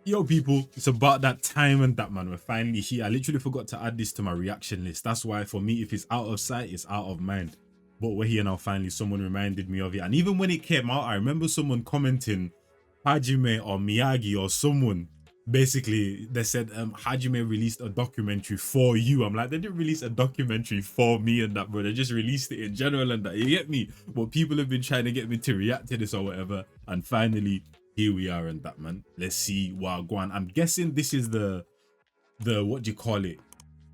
Yo, people, it's about that time and that, man. We're finally here. I literally forgot to add this to my reaction list. That's why, for me, if it's out of sight, it's out of mind. But we're here now, finally. Someone reminded me of it. And even when it came out, I remember someone commenting, Hajime or Miyagi or someone, basically, they said, Hajime released a documentary for you. I'm like, they didn't release a documentary for me and that, bro. They just released it in general and that. You get me? But people have been trying to get me to react to this or whatever. And finally, here we are and that, man. Let's see what go on. I'm guessing this is the what do you call it,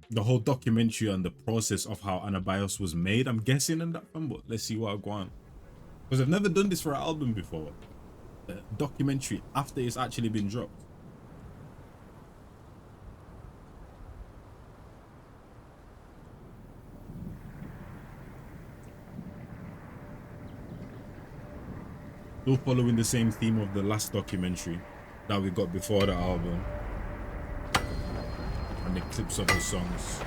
the whole documentary on the process of how Anabios was made. I'm guessing and that, man. But let's see what go on, because I've never done this for an album before, a documentary after it's actually been dropped. Still following the same theme of the last documentary that we got before the album, and the clips of the songs.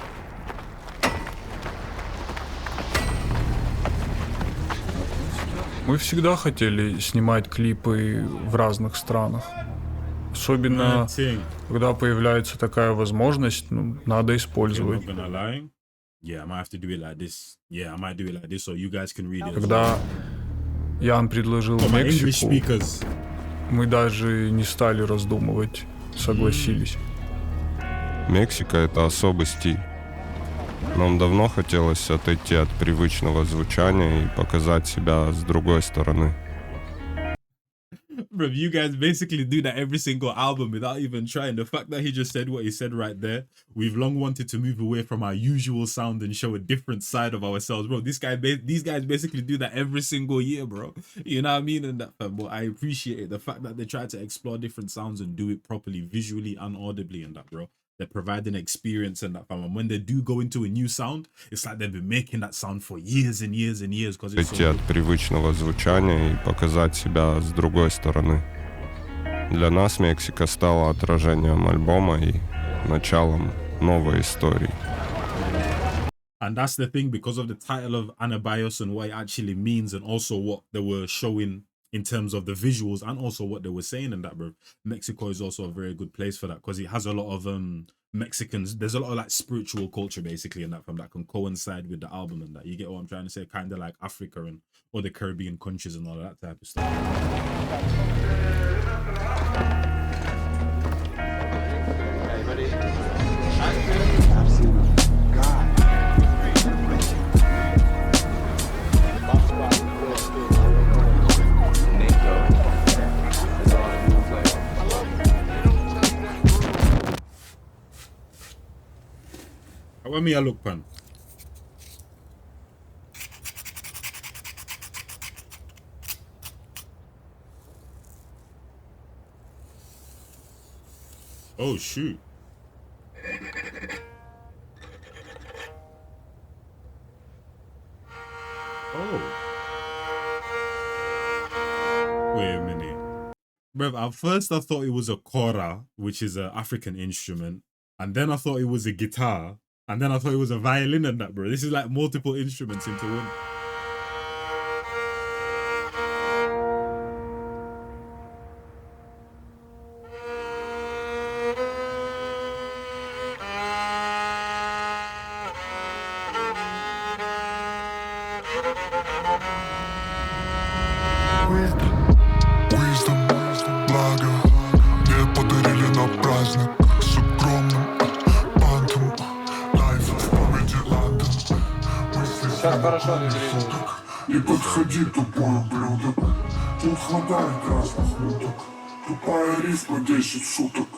Мы всегда хотели снимать клипы в разных странах. Особенно, когда появляется такая возможность, ну, надо использовать. Когда Ян предложил Мексику, мы даже не стали раздумывать, согласились. Мексика — это особый стиль. Нам давно хотелось отойти от привычного звучания и показать себя с другой стороны. Bro, you guys basically do that every single album without even trying. The fact that he just said what he said right there, we've long wanted to move away from our usual sound and show a different side of ourselves, bro. These guys basically do that every single year, bro. You know what I mean? And that, but I appreciate it. The fact that they try to explore different sounds and do it properly, visually and audibly, and that, bro. They're providing experience and that, fam. And when they do go into a new sound, it's like they've been making that sound for years and years and years. Отойти от привычного звучания и показать себя с другой стороны. Для нас Мексика стала отражением альбома и началом новой истории. And that's the thing, because of the title of Anabios and what it actually means, and also what they were showing in terms of the visuals and also what they were saying and that, bro. Mexico is also a very good place for that, because it has a lot of Mexicans. There's a lot of like spiritual culture basically, and that from that can coincide with the album and that. You get what I'm trying to say? Kind of like Africa and other Caribbean countries and all of that type of stuff. Let me a look, pan. Oh shoot. Oh. Wait a minute. Bruv, at first I thought it was a kora, which is an African instrument. And then I thought it was a guitar. And then I thought it was a violin and that, bro. This is like multiple instruments into one. Wisdom, благо, мне подарили на праздник с огромным бантом. Лайф, комеди Лондон. Мысли суток. Не подходи, тупой ублюдок. Тут хватает разных муток. Тупая рифма 10 суток.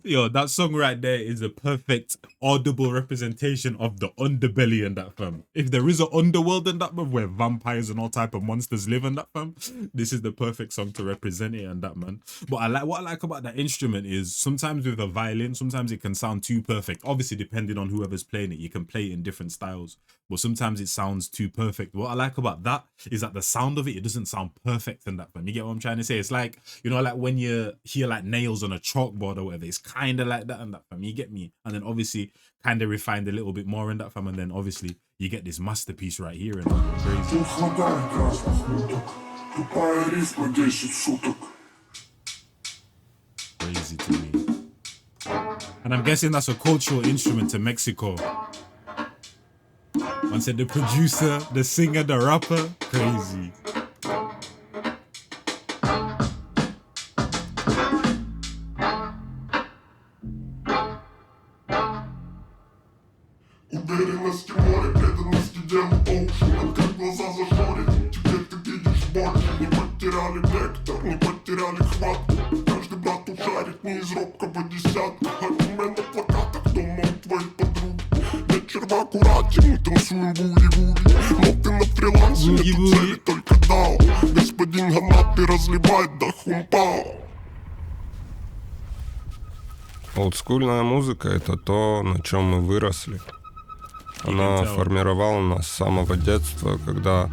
Yo, that song right there is a perfect audible representation of the underbelly in that, fam. If there is an underworld in that, man, where vampires and all type of monsters live in that, fam, this is the perfect song to represent it and that, man. But what I like about that instrument is sometimes with a violin, sometimes it can sound too perfect. Obviously, depending on whoever's playing it, you can play it in different styles. But sometimes it sounds too perfect. What I like about that is that the sound of it doesn't sound perfect in that, fam. You get what I'm trying to say? It's like, you know, like when you hear like nails on a chalkboard or whatever, it's kind of like that and that, fam. You get me? And then obviously kind of refined a little bit more in that, fam. And then obviously you get this masterpiece right here and crazy. Crazy to me. And I'm guessing that's a cultural instrument to Mexico. One said the producer, the singer, the rapper. Crazy. Уверенности море, преданности делу по уши. Открыть глаза зашорить, теперь ты видишь больше. Не потеряли вектор, не потеряли хватку. Каждый брат ушарит не из робкого десятка. Аргумент на плакатах дома у твоей подруги. Вечер в аккурате, мы танцуем бури-бури. Но ты на фрилансе, нету цели, только дао. Господин Ганат, разливает до хумпао. Олдскульная музыка — это то, на чем мы выросли. Она формировала нас с самого детства. Когда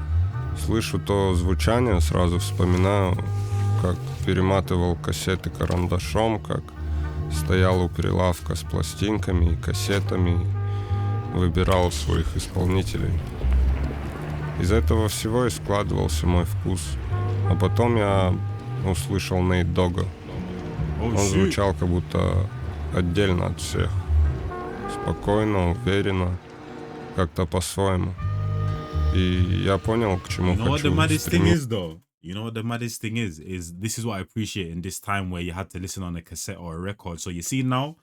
слышу то звучание, сразу вспоминаю, как перематывал кассеты карандашом, как стоял у прилавка с пластинками и кассетами, выбирал своих исполнителей. Из этого всего и складывался мой вкус. А потом я услышал Нейт Догга. Он звучал как будто отдельно от всех. Спокойно, уверенно, как-то по-своему. И я понял, к чему хочу стремиться. You know what the maddest thing is this is what I appreciate in this time where you had to listen on a cassette or a record. So you see now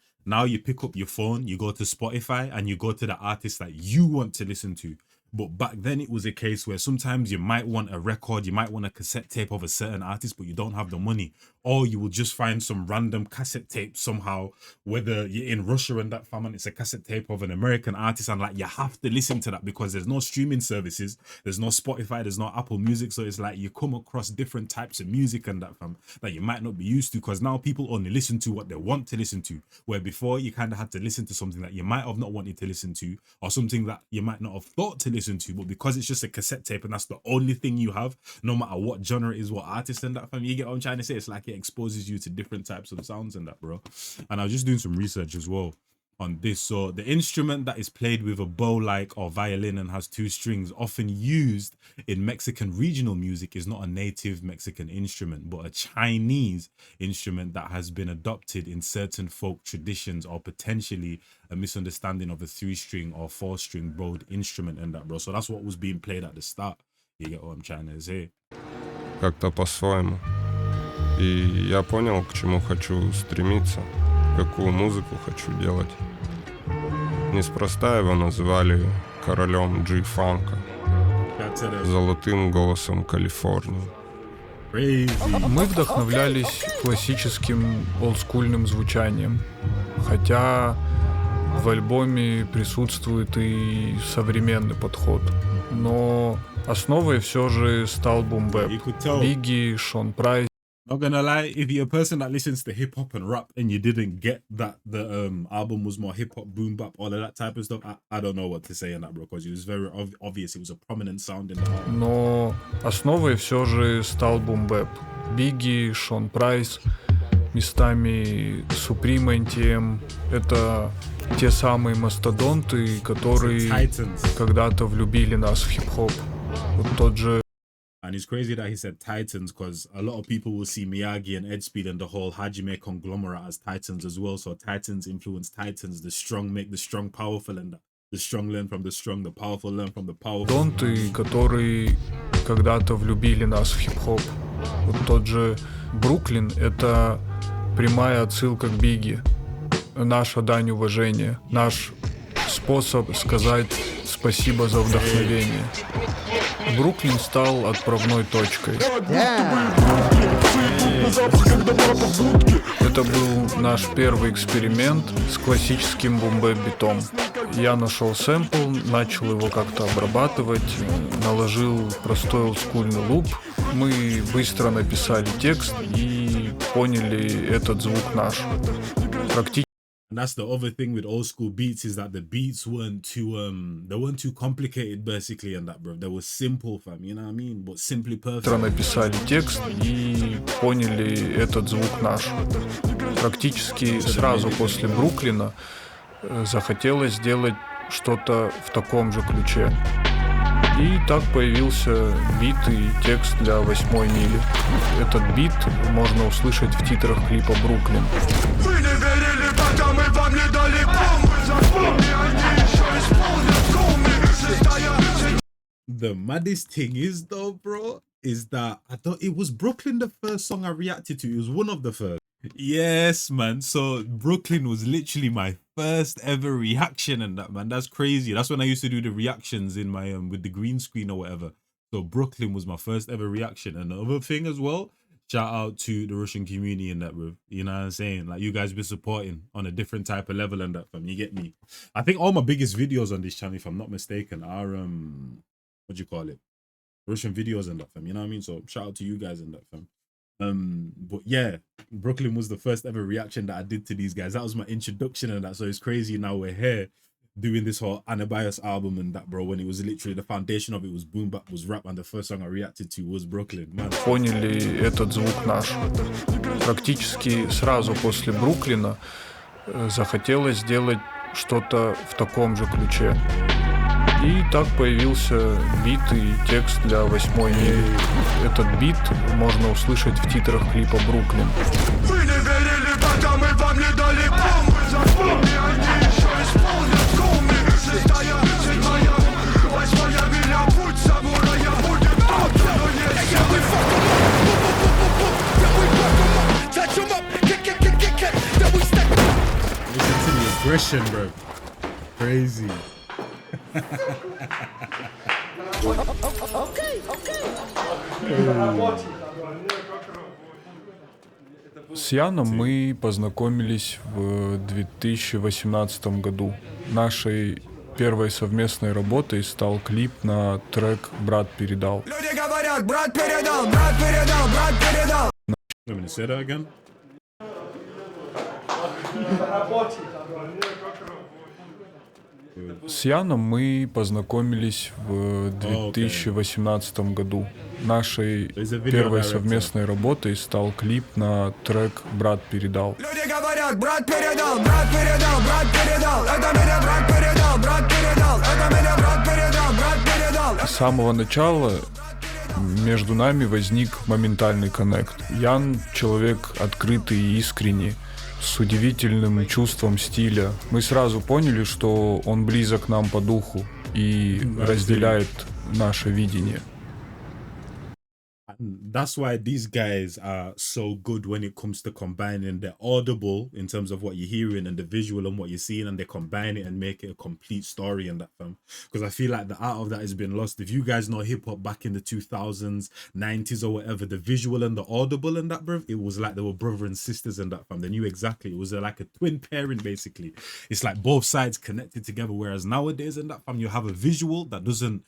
you pick up your phone, you go to Spotify and you go to the artist that you want to listen to. But back then it was a case where sometimes you might want a record, you might want a cassette tape of a certain artist, but you don't have the money. Or you will just find some random cassette tape somehow, whether you're in Russia and that fam, and it's a cassette tape of an American artist, and like you have to listen to that because there's no streaming services, there's no Spotify, there's no Apple Music, so it's like you come across different types of music and that fam that you might not be used to, because now people only listen to what they want to listen to, where before you kind of had to listen to something that you might have not wanted to listen to, or something that you might not have thought to listen to, but because it's just a cassette tape and that's the only thing you have, no matter what genre it is, what artist and that fam, you get what I'm trying to say? It's like it exposes you to different types of sounds and that, bro. And I was just doing some research as well on this. So the instrument that is played with a bow like or violin and has two strings, often used in Mexican regional music, is not a native Mexican instrument, but a Chinese instrument that has been adopted in certain folk traditions, or potentially a misunderstanding of a 3-string or 4-string bowed instrument and that, bro. So that's what was being played at the start. You get what I'm trying to say? Как-то по-своему. И я понял, к чему хочу стремиться, какую музыку хочу делать. Неспроста его называли королем G-фанка, золотым голосом Калифорнии. Мы вдохновлялись классическим олдскульным звучанием, хотя в альбоме присутствует и современный подход. Но основой все же стал бум-бэп. Бигги, Шон Прайс. Not gonna lie, if you're a person that listens to hip hop and rap and you didn't get that the album was more hip hop, boom bap, all of that type of stuff, I don't know what to say on that, bro, because it was very obvious it was a prominent sound in the album. Но основой все же стал бум-бэп. Бигги, Шон Прайс, местами Supreme NTM. Это те самые мастодонты, которые когда-то влюбили нас в хип-хоп. Вот тот же. And it's crazy that he said Titans, because a lot of people will see Miyagi and Edspeed and the whole Hajime conglomerate as Titans as well. So Titans influence Titans. The strong make the strong powerful, and the strong learn from the strong, the powerful learn from the powerful. Донты, которые когда-то влюбили нас в хип-хоп. Вот тот же Бруклин — это прямая отсылка к Бигги. Наша дань уважения, наш способ сказать спасибо за вдохновение. Бруклин стал отправной точкой. Это был наш первый эксперимент с классическим бум-бэп-битом. Я нашел сэмпл, начал его как-то обрабатывать, наложил простой олдскульный луп. Мы быстро написали текст и поняли, этот звук наш. Практически. And that's the other thing with old school beats, is that the beats weren't too complicated basically, and that, bro. They were simple, fam, you know what I mean? But simply perfect. Написали текст и поняли, этот звук наш. Практически сразу после Бруклина захотелось сделать что-то в таком же ключе. И так появился бит и текст для 8-й мили. Этот бит можно услышать в титрах клипа «Бруклин». Вы не верили, пока мы вам не the maddest thing is though, bro, is that I thought it was Brooklyn the first song I reacted to. It was one of the first. Yes, man. So Brooklyn was literally my first ever reaction and that, man. That's crazy. That's when I used to do the reactions in my with the green screen or whatever. So Brooklyn was my first ever reaction. And the other thing as well, shout out to the Russian community in that, bro. You know what I'm saying? Like, you guys be supporting on a different type of level and that, fam. You get me? I think all my biggest videos on this channel, if I'm not mistaken, are what do you call it? Russian videos and that, fam. You know what I mean? So shout out to you guys and that, fam. But yeah, Brooklyn was the first ever reaction that I did to these guys. That was my introduction and that. So it's crazy now we're here doing this whole Anabios album and that, bro, when it was literally the foundation of it was boom bap, was rap, and the first song I reacted to was Brooklyn, man. Поняли этот звук наш. Практически сразу после Бруклина захотелось сделать что-то в таком же ключе. И так появился бит и текст для 8-й мили. Этот бит можно услышать в титрах клипа «Бруклин». Вы не верили, пока мы вам не дали помощь. Запомни, они еще исполнят гумми. 6-я, 7-я, 8-я миля, путь самурая будет долгий, но есть Listen to the aggression, bro. Crazy. С Яном мы познакомились в 2018 году. Нашей первой совместной работой стал клип на трек «Брат передал». Люди говорят, брат передал, брат передал, брат передал. Let me say that again. С Яном мы познакомились в 2018 году. Нашей первой совместной работой стал клип на трек «Брат передал». Люди говорят, брат передал, брат передал, брат передал. Это меня брат передал, брат передал. Это меня брат передал, брат передал. С самого начала между нами возник моментальный коннект. Ян — человек открытый и искренний, с удивительным чувством стиля. Мы сразу поняли, что он близок нам по духу и разделяет наше видение. That's why these guys are so good when it comes to combining the audible in terms of what you're hearing and the visual and what you're seeing, and they combine it and make it a complete story in that film. Because I feel like the art of that has been lost. If you guys know hip hop back in the 2000s, 90s or whatever, the visual and the audible and that, bro, it was like they were brother and sisters in that film. They knew exactly. It was like a twin pairing, basically. It's like both sides connected together. Whereas nowadays in that film, you have a visual that doesn't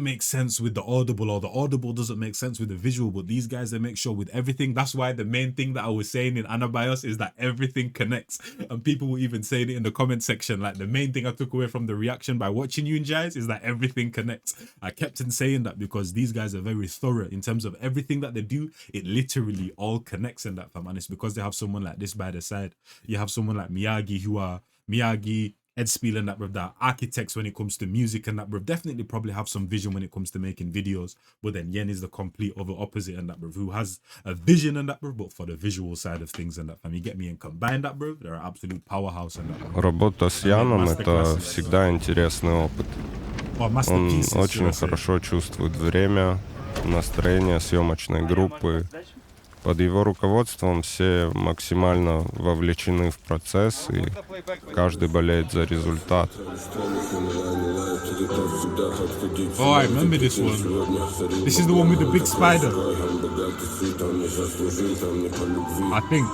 make sense with the audible, or the audible doesn't make sense with the visual. But these guys, they make sure with everything. That's why the main thing that I was saying in Anabios is that everything connects. And people were even saying it in the comment section. Like, the main thing I took away from the reaction by watching you, Njies, is that everything connects. I kept on saying that because these guys are very thorough in terms of everything that they do. It literally all connects in that, fam. And it's because they have someone like this by their side. You have someone like Miyagi, Ed Spiel and that, bro, that are architects when it comes to music and that, bro. Definitely probably have some vision when it comes to making videos. But then Yen is the complete other opposite and that, bro, who has a vision and that, bro, but for the visual side of things and that, fam. You get me? And combine that, bro, they're an absolute powerhouse and that, bro. Работа с Яном — это всегда интересный опыт. Он очень хорошо чувствует время, настроение съемочной группы. Под его руководством все максимально вовлечены в процесс, и каждый болеет за результат. Oh, I remember this one. This is the one with the big spider, I think.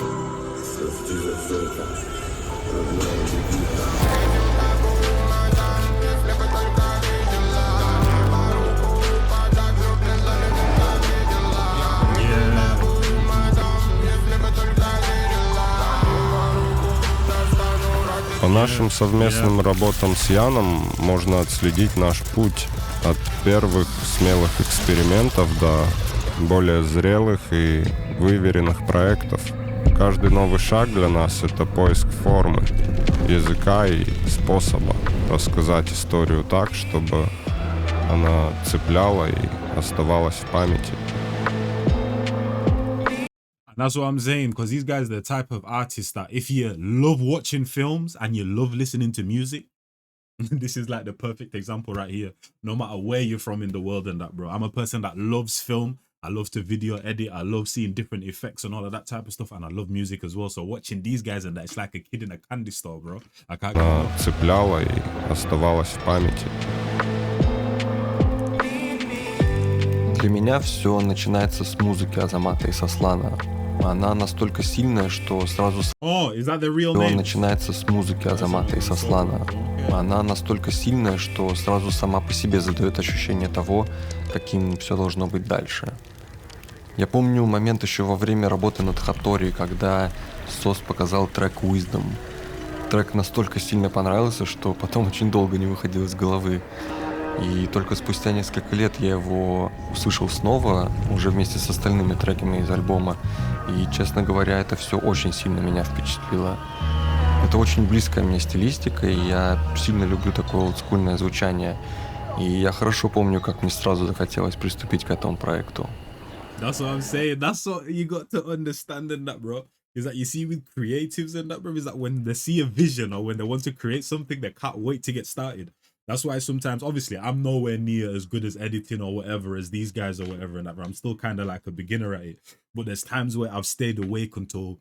По нашим совместным работам с Яном можно отследить наш путь от первых смелых экспериментов до более зрелых и выверенных проектов. Каждый новый шаг для нас — это поиск формы, языка и способа рассказать историю так, чтобы она цепляла и оставалась в памяти. That's what I'm saying, because these guys are the type of artists that if you love watching films and you love listening to music, This is like the perfect example right here. No matter where you're from in the world and that, bro. I'm a person that loves film. I love to video edit. I love seeing different effects and all of that type of stuff. And I love music as well. So watching these guys and that, it's like a kid in a candy store, bro. I can't get enough. Цепляла и оставалась в памяти. Для меня все начинается с музыки Азамата и Сослана. Она настолько сильная, что сразу Oh, is that the real все name? начинается с музыки Азамата и Сослана. Она настолько сильная, что сразу сама по себе задает ощущение того, каким все должно быть дальше. Я помню момент еще во время работы над Хатори, когда Сос показал трек Wisdom. Трек настолько сильно понравился, что потом очень долго не выходил из головы. И только спустя несколько лет я его услышал снова, уже вместе с остальными треками из альбома. И, честно говоря, это все очень сильно меня впечатлило. Это очень близкая мне стилистика, и я сильно люблю такое олдскульное звучание. И я хорошо помню, как мне сразу захотелось приступить к этому проекту. That's what I'm saying. That's what you got to understand in that, bro. Is that you see with creatives and that, bro, is that when they see a vision or when they want to create something, they can't wait to get started. That's why sometimes, obviously, I'm nowhere near as good as editing or whatever as these guys or whatever and that, bro. I'm still kind of like a beginner at it. But there's times where I've stayed awake until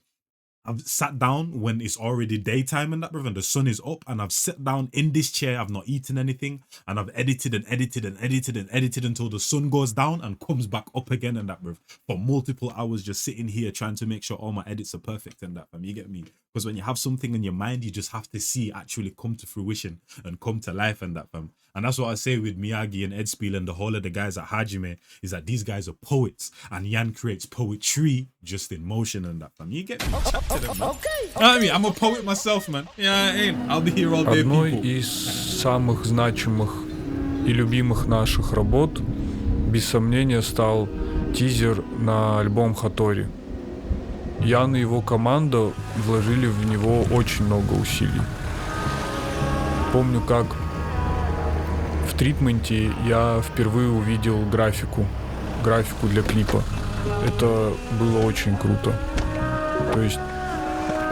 I've sat down when it's already daytime and that, bro, and the sun is up, and I've sat down in this chair, I've not eaten anything, and I've edited and edited and edited and edited until the sun goes down and comes back up again and that, bro, for multiple hours just sitting here trying to make sure all my edits are perfect and that, fam. You get me? Because when you have something in your mind, you just have to see it actually come to fruition and come to life and that, fam. And that's what I say with Miyagi and Ed Spiel and the whole of the guys at Hajime, is that these guys are poets, and Jan creates poetry just in motion and that, fam. You get me? Chat to them, man. You know what I mean? I'm a poet myself, man. Yeah, I ain't. I'll be here all day, Одной people. из самых значимых и любимых наших работ, без сомнения, стал тизер на альбом Хатори. Ян и его команда вложили в него очень много усилий. Помню, как в тритменте я впервые увидел графику для клипа. Это было очень круто. То есть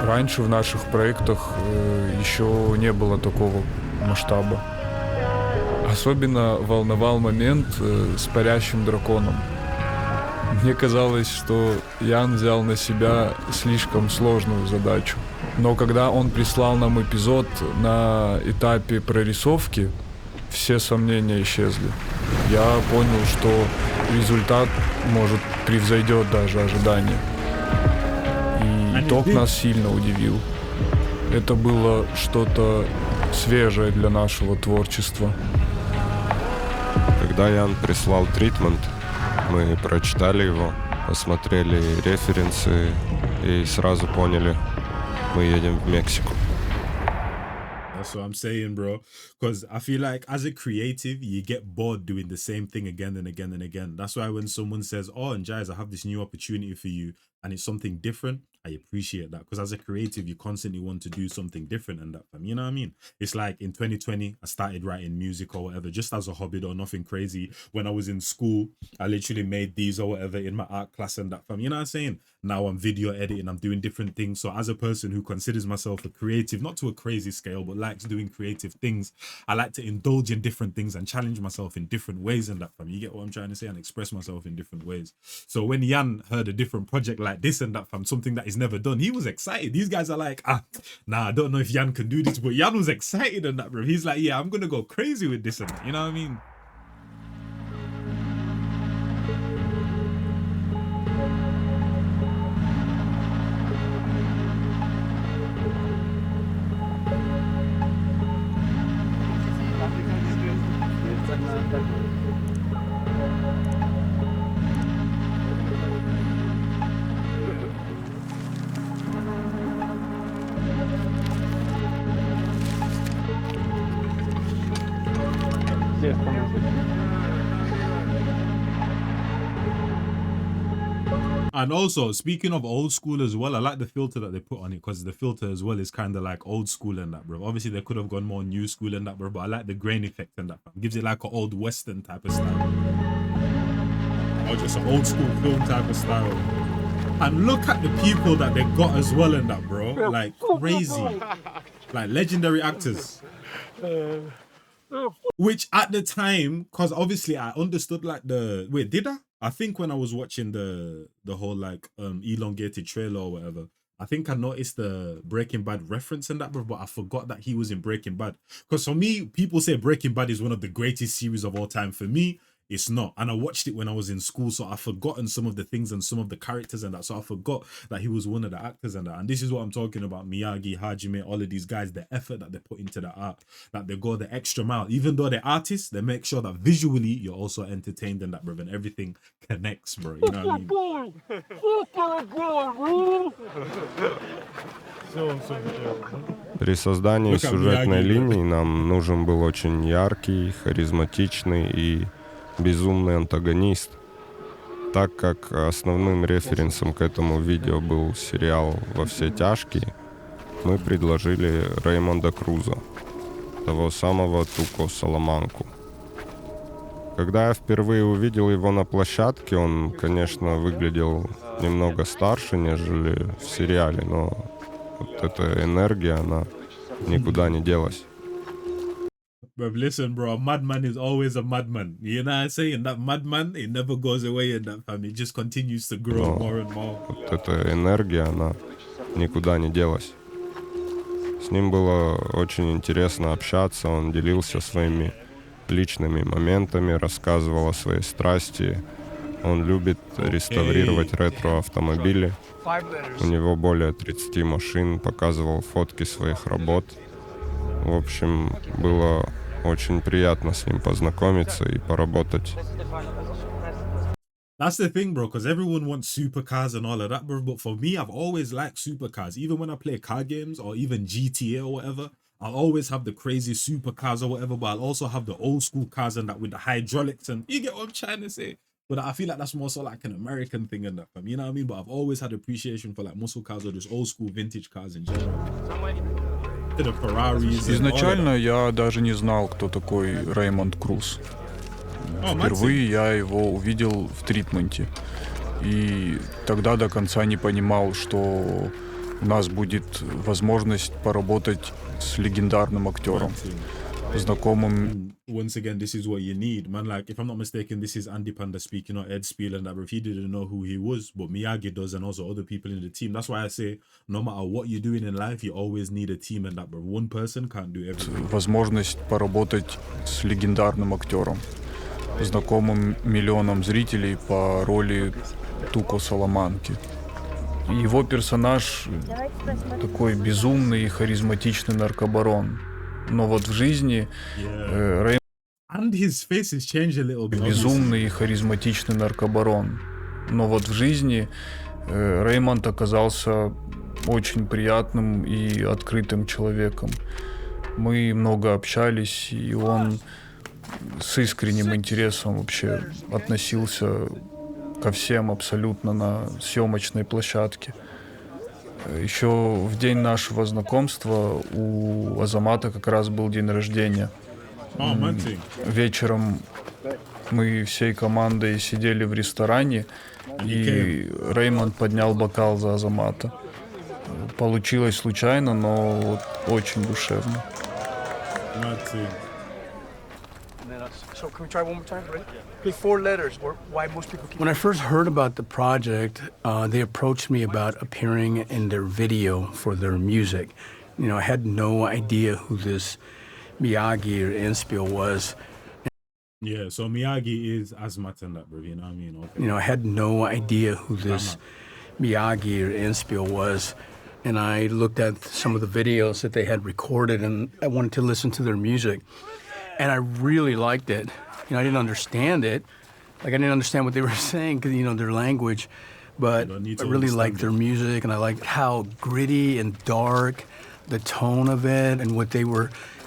раньше в наших проектах еще не было такого масштаба. Особенно волновал момент с парящим драконом. Мне казалось, что Ян взял на себя слишком сложную задачу. Но когда он прислал нам эпизод на этапе прорисовки, все сомнения исчезли. Я понял, что результат, может, превзойдет даже ожидания. И итог нас сильно удивил. Это было что-то свежее для нашего творчества. Когда Ян прислал тритмент, мы прочитали его, посмотрели референсы и сразу поняли, мы едем в Мексику. That's what I'm saying, bro. Because I feel like as a creative, you get bored doing the same thing again and again and again. That's why when someone says, oh, Njies, I have this new opportunity for you, and it's something different, I appreciate that. Because as a creative, you constantly want to do something different and that, fam. You know what I mean? It's like in 2020, I started writing music or whatever, just as a hobby though, nothing crazy. When I was in school, I literally made these or whatever in my art class and that, fam. You know what I'm saying? Now I'm video editing, I'm doing different things. So as a person who considers myself a creative, not to a crazy scale, but likes doing creative things, I like to indulge in different things and challenge myself in different ways and that, fam. You get what I'm trying to say? And express myself in different ways. So when Jan heard a different project like this and that, fam, something that he's never done, he was excited. These guys are like, nah, I don't know if Jan can do this, but Jan was excited and that, bro. He's like, yeah, I'm gonna go crazy with this and that. You know what I mean? And also, speaking of old school as well, I like the filter that they put on it, because the filter as well is kind of like old school and that, bro. Obviously, they could have gone more new school and that, bro, but I like the grain effect and that. Gives it like an old Western type of style. Or just an old school film type of style. And look at the people that they got as well in that, bro. Like, crazy. Like, legendary actors. Which at the time, because obviously I understood like the wait, did I? I think when I was watching the whole like elongated trailer or whatever, I think I noticed the Breaking Bad reference in that, bro, but I forgot that he was in Breaking Bad. Because for me, people say Breaking Bad is one of the greatest series of all time. For me, it's not. And I watched it when I was in school, so I've forgotten some of the things and some of the characters and that. So I forgot that he was one of the actors and that. And this is what I'm talking about. Miyagi, Hajime, all of these guys, the effort that they put into the art, that they go the extra mile. Even though they're artists, they make sure that visually you're also entertained and that, bro, and everything connects, bro. You know what I mean? При создании Look at сюжетной Miyagi, bro. линии нам нужен был очень яркий, харизматичный и безумный антагонист. Так как основным референсом к этому видео был сериал «Во все тяжкие», мы предложили Реймонда Круза, того самого Туко Саламанку. Когда я впервые увидел его на площадке, он, конечно, выглядел немного старше, нежели в сериале, но вот эта энергия, она никуда не делась. Bro, listen, bro, a madman is always a madman. You know what I'm saying? That madman, it never goes away in that family. It just continues to grow more and more. Вот эта энергия, она никуда не делась. С ним было очень интересно общаться, он делился своими личными моментами, рассказывал о своей страсти. Он любит реставрировать ретро-автомобили. У него более 30 машин, показывал фотки своих работ. В общем, было очень приятно с ним познакомиться и поработать. That's the thing, bro, because everyone wants supercars and all of that, bro. But for me, I've always liked supercars. Even when I play car games or even GTA or whatever, I'll always have the crazy supercars or whatever, but I'll also have the old school cars and that with the hydraulics, and you get what I'm trying to say. But I feel like that's more so like an American thing and that, you know what I mean? But I've always had appreciation for like muscle cars or just old school vintage cars in general. To the Ferraris. Изначально я даже не знал, кто такой Реймонд Круз. Впервые я его увидел в тритменте. И тогда до конца не понимал, что у нас будет возможность поработать с легендарным актером, знакомым. Once again, this is what you need, man. Like, if I'm not mistaken, this is Andy Panda speaking, or Ed Spiel and that. But if he didn't know who he was, but Miyagi does, and also other people in the team. That's why I say, no matter what you're doing in life, you always need a team and that. But one person can't do everything. Возможность поработать с легендарным актером, знакомым миллионам зрителей по роли Туко Саламанки. Его персонаж такой безумный и харизматичный наркобарон. Но вот в жизни безумный и харизматичный наркобарон. Но вот в жизни Реймонд оказался очень приятным и открытым человеком. Мы много общались, и он с искренним интересом вообще относился ко всем абсолютно на съемочной площадке. Еще в день нашего знакомства у Азамата как раз был день рождения. Вечером мы всей командой сидели в ресторане, и Реймонд поднял бокал за Азамата. Получилось случайно, но очень душевно. So can we try one more time? Ready? Pick 4 letters. Why most people keep... When I first heard about the project, they approached me about appearing in their video for their music. You know, I had no idea who this Miyagi or Inspiel was. Yeah, so Miyagi is Azmat and that, bro. You know what I mean? Okay. You know, I had no idea who this Miyagi or Inspiel was. And I looked at some of the videos that they had recorded, and I wanted to listen to their music. And I really liked it. You know, I didn't understand it. Like, I didn't understand what they were saying, because, you know, their language. But I really liked their music, and I liked how gritty and dark the tone of it, and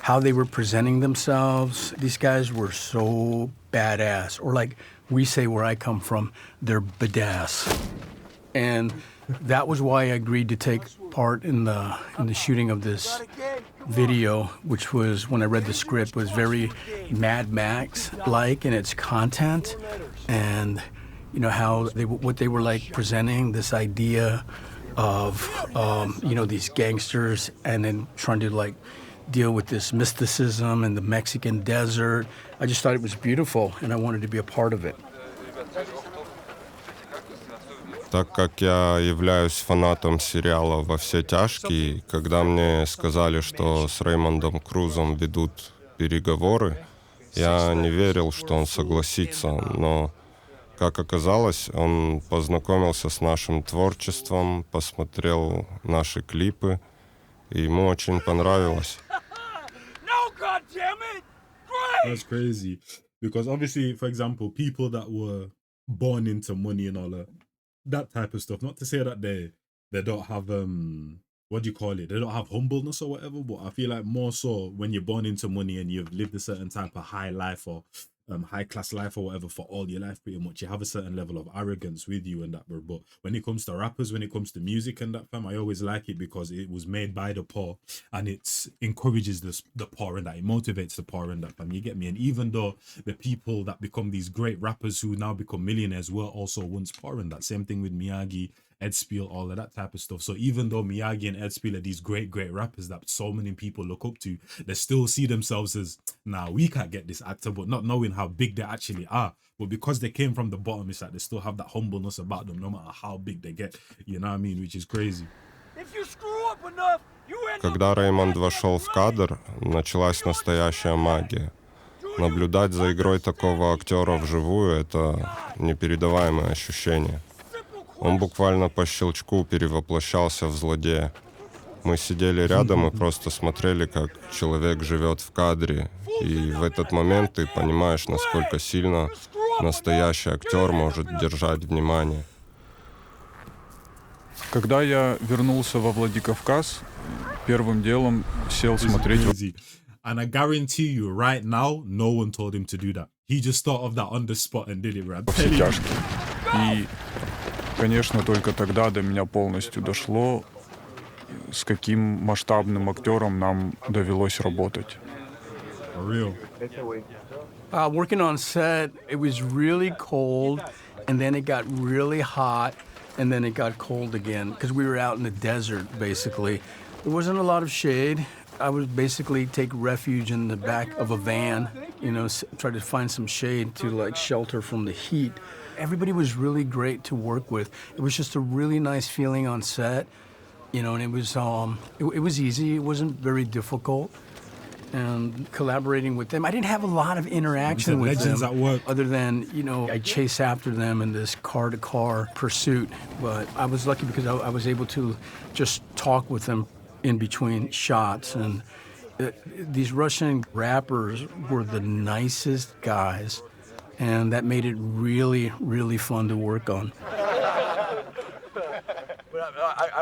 how they were presenting themselves. These guys were so badass. Or like we say where I come from, they're badass. And that was why I agreed to take part in the shooting of this video, which was, when I read the script, was very Mad Max-like in its content, and you know how what they were like presenting this idea of you know, these gangsters, and then trying to like deal with this mysticism and the Mexican desert. I just thought it was beautiful, and I wanted to be a part of it. Так как я являюсь фанатом сериала «Во все тяжкие», когда мне сказали, что с Реймондом Крузом ведут переговоры, я не верил, что он согласится, но, как оказалось, он познакомился с нашим творчеством, посмотрел наши клипы, и ему очень понравилось. That's crazy. Because obviously, for example, people that were born into money and all that type of stuff, not to say that they don't have what do you call it? They don't have humbleness or whatever, but I feel like more so when you're born into money and you've lived a certain type of high life or high class life or whatever for all your life, pretty much, you have a certain level of arrogance with you and that, bro. But when it comes to rappers, when it comes to music and that, fam, I always like it because it was made by the poor and it encourages the poor and that, it motivates the poor and that, fam. You get me? And even though the people that become these great rappers who now become millionaires were also once poor and that, same thing with Miyagi, Ed Spiel, all of that type of stuff. So even though Miyagi and Ed Spiel are these great rappers that so many people look up to, they still see themselves as, nah, we can't get this actor, but not knowing how big they actually are. But because they came from the bottom, it's like they still have that humbleness about them, no matter how big they get. You know what I mean? Which is crazy. Когда Реймонд вошел в кадр, началась настоящая магия. Наблюдать за игрой такого актера вживую — это непередаваемое ощущение. Он буквально по щелчку перевоплощался в злодея. Мы сидели рядом и просто смотрели, как человек живет в кадре. И в этот момент ты понимаешь, насколько сильно настоящий актер может держать внимание. Когда я вернулся во Владикавказ, первым делом сел смотреть... And I guarantee you, right now, no one told him to do that. He just thought of that on the spot and did it, right? Во все тяжкие. И, конечно, только тогда до меня полностью дошло, с каким масштабным актером нам довелось работать. For real. Working on set, it was really cold, and then it got really hot, and then it got cold again, because we were out in the desert, basically. There wasn't a lot of shade. I would basically take refuge in the back of a van, you know, try to find some shade to like shelter from the heat. Everybody was really great to work with. It was just a really nice feeling on set, you know, and it was easy. It wasn't very difficult. And collaborating with them, I didn't have a lot of interaction with legends them at work. other than, you know, I chase after them in this car-to-car pursuit. But I was lucky because I was able to just talk with them in between shots. And these Russian rappers were the nicest guys, and that made it really, really fun to work on. But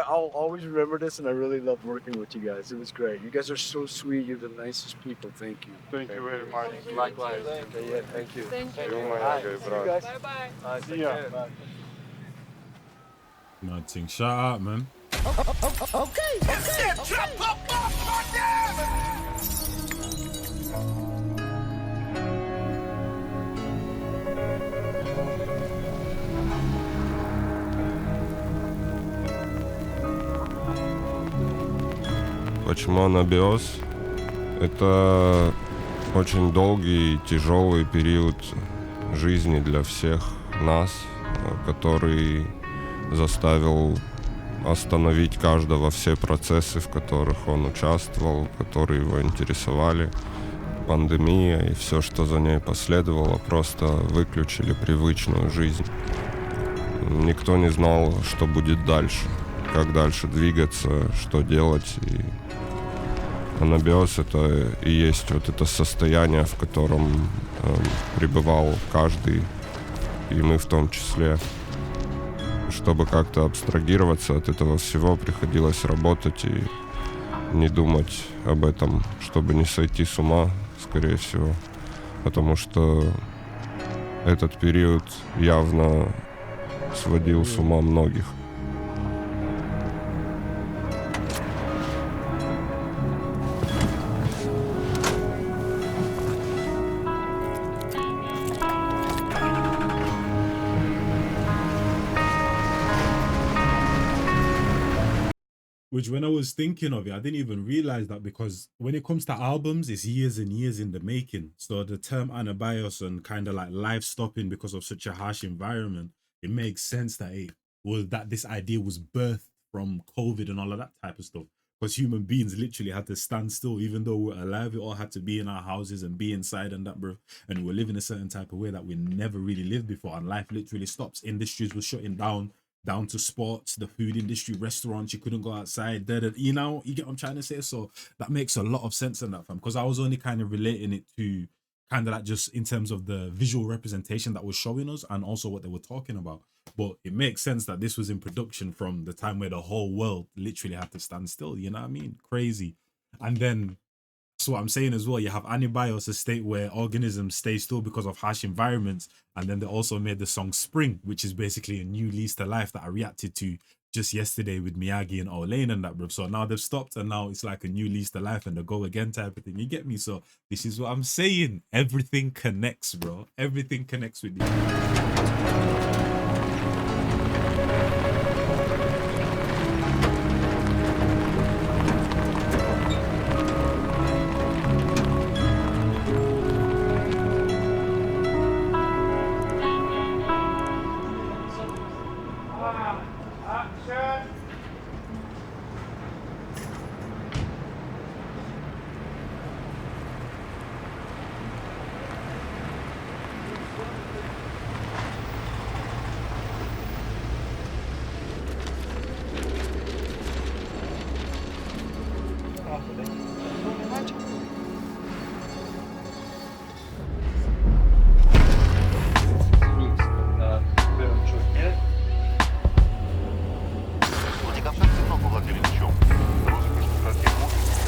I'll always remember this, and I really loved working with you guys. It was great. You guys are so sweet. You're the nicest people. Thank you. Thank you very much. Likewise. Okay, yeah, thank you. Thank you. See you guys. Bye-bye. See ya. Bye. Nothing. Shout out, man. Почему Anabios? Это очень долгий и тяжелый период жизни для всех нас, который заставил остановить каждого все процессы, в которых он участвовал, которые его интересовали. Пандемия и все, что за ней последовало, просто выключили привычную жизнь. Никто не знал, что будет дальше, как дальше двигаться, что делать. И Anabios — это и есть вот это состояние, в котором пребывал каждый, и мы в том числе. Чтобы как-то абстрагироваться от этого всего, приходилось работать и не думать об этом, чтобы не сойти с ума, скорее всего. Потому что этот период явно сводил с ума многих. Which when I was thinking of it, I didn't even realize that, because when it comes to albums, it's years and years in the making. So the term Anabios and kind of like life stopping because of such a harsh environment, it makes sense that this idea was birthed from COVID and all of that type of stuff. Because human beings literally had to stand still, even though we're alive, we all had to be in our houses and be inside and that, bro. And we're living a certain type of way that we never really lived before. And life literally stops. Industries were shutting down to sports, the food industry, restaurants, you couldn't go outside, you know, you get what I'm trying to say? So that makes a lot of sense in that, fam, because I was only kind of relating it to kind of like just in terms of the visual representation that was showing us and also what they were talking about. But it makes sense that this was in production from the time where the whole world literally had to stand still, you know what I mean? Crazy. And then so what I'm saying as well, you have Anabios, a state where organisms stay still because of harsh environments. And then they also made the song Spring, which is basically a new lease to life that I reacted to just yesterday with Miyagi and Olane and that, bro. So now they've stopped and now it's like a new lease to life and the go again type of thing. You get me? So this is what I'm saying. Everything connects, bro. Everything connects with you.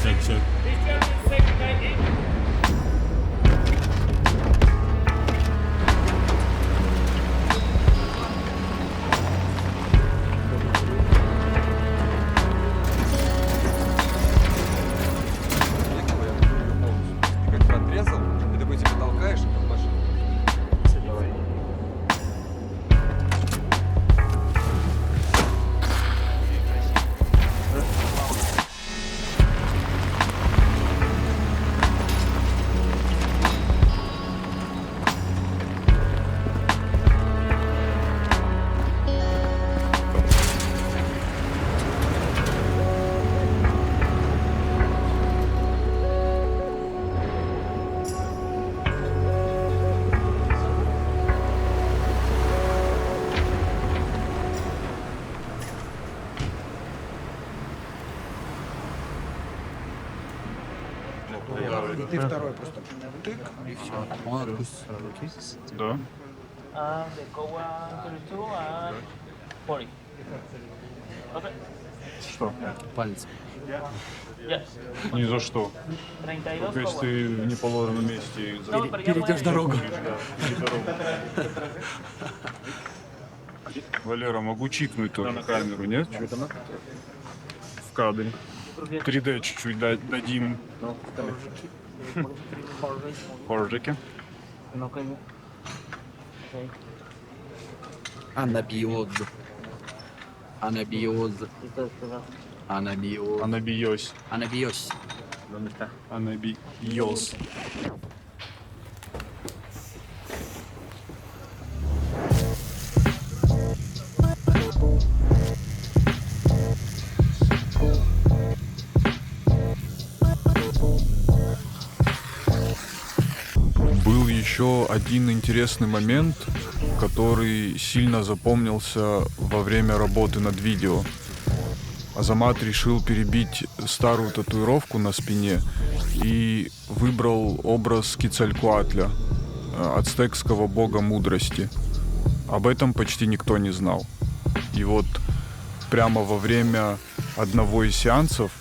Check, check. Ты как бы отрезал, и такой типа толкаешь, и как машина. Ты второй просто тык, и все. Он отпустит. Да. The go 32 and 40. Okay. Что? Палец. Yes. Ни за что. 32 То есть ты в неположенном месте No, pero ya Перейдешь дорогу. Валера, могу чикнуть тоже камеру, нет? В кадре. 3D чуть-чуть дадим. Хоржики. No can you? Okay. Анабиоз. Анабиоз. Анабиоз. Анабиос. Анабиоз. Анабиос. Был еще один интересный момент, который сильно запомнился во время работы над видео. Азамат решил перебить старую татуировку на спине и выбрал образ Кецалькуатля, ацтекского бога мудрости. Об этом почти никто не знал. И вот прямо во время одного из сеансов,